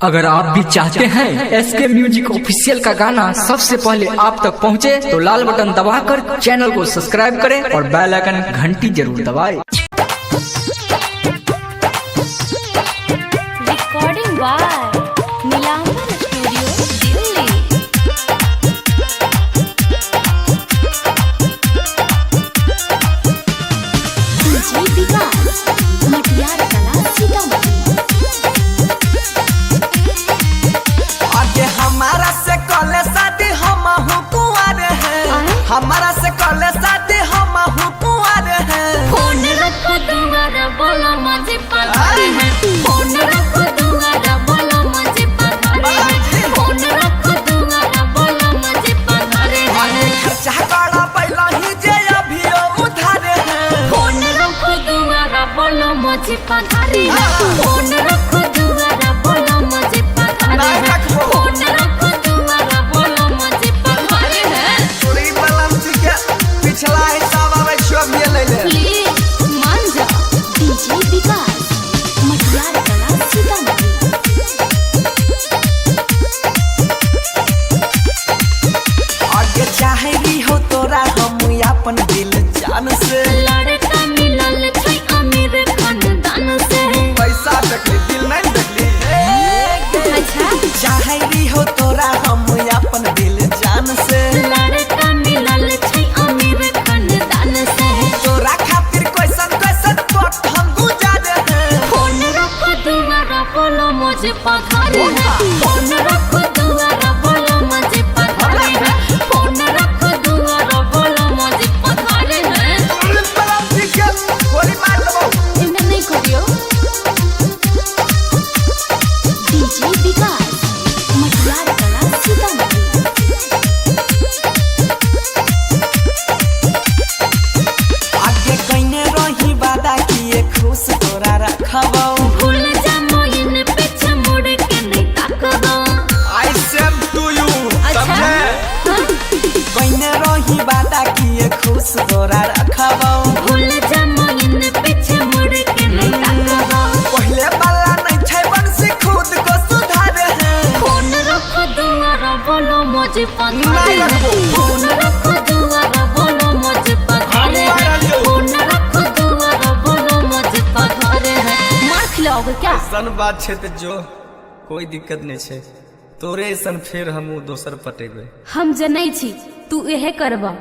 अगर आप भी चाहते हैं एसके म्यूजिक ऑफिशियल का गाना सबसे पहले आप तक पहुंचे, तो लाल बटन दबाकर चैनल को सब्सक्राइब करें और बेल आइकन घंटी जरूर दबाएं। Recording by Nilambar studio Delhi. DJ Vikas Matiyar Kala Sitamarhi. आगे हमारा से कॉले शादी हम कुंवर हैं, हमारा से कॉले शादी हम कुंवर हैं। फोन रखो दूंगा बोलो मुझे पधारे हैं, फोन रखो दूंगा बोलो मुझे पधारे हैं, फोन रखो दूंगा बोलो मुझे पधारे हैं। खर्चा करा पहला ही जे अभी उधारे हैं। फोन रखो दूंगा बोलो मुझे पधारे हैं, फोन रखो दूंगा बोलो मुझे पधारे हैं, फोन रखो दूंगा बोलो मुझे पधारे हैं। चोरी बलम के पिछला हिसाब आवे शोभ ये ले ले। प्लीज मान जा। डीजे विकास मटियार कला सीतामढ़ी। आगे चाहे भी हो तोरा हम अपन दिल जान से। लड़का मिलल छै अमीर खानदान से। पैसा देखली दिल नहीं देखली। अच्छा चाहे भी हो तोरा हम अपन दिल जान से। लड़का मिलल छै अमीर खानदान से। तोरा खातिर कैसन कैसन वक्त हम गुजारे हैं। फोन रखो दूंगा बोलो मुझे पधारे हैं, फोन रखो दूंगा बोलो मुझे पधारे हैं, फोन रखो दूंगा बोलो मुझे पधारे हैं। पुलिस वाला के गोली मार दबो। इन्हें नहीं करियो। डीजे विकास मटियार कला सीतामढ़ी। आगे कइने रही वादा किए खुश तोरा रखबो। भूल जा मोइन पीछे मुड़ के नहीं ताकबो। आई सेम टू यू अच्छा हाँ? कइने रही वादा किए खुश तोरा रखबो। भूल जा मोइन पीछे मुड़ के नहीं ताकबो। पहले वाला नहीं छै बंसी खुद को सुधारे हैं। फोन रखो दूंगा बोलो मुझे पधारे नहीं हैं, रखबो। फोन रखो दूंगा बोलो मुझे पधारे हैं, फोन रखो दूंगा बोलो मुझे पधारे हैं। मार खिलाओगे क्या? सन बात छै त जो कोई दिक्कत नहीं छै। तोरे सन फिर हमू दोसर पटेबे। हम जनै छी तू एहे करबा।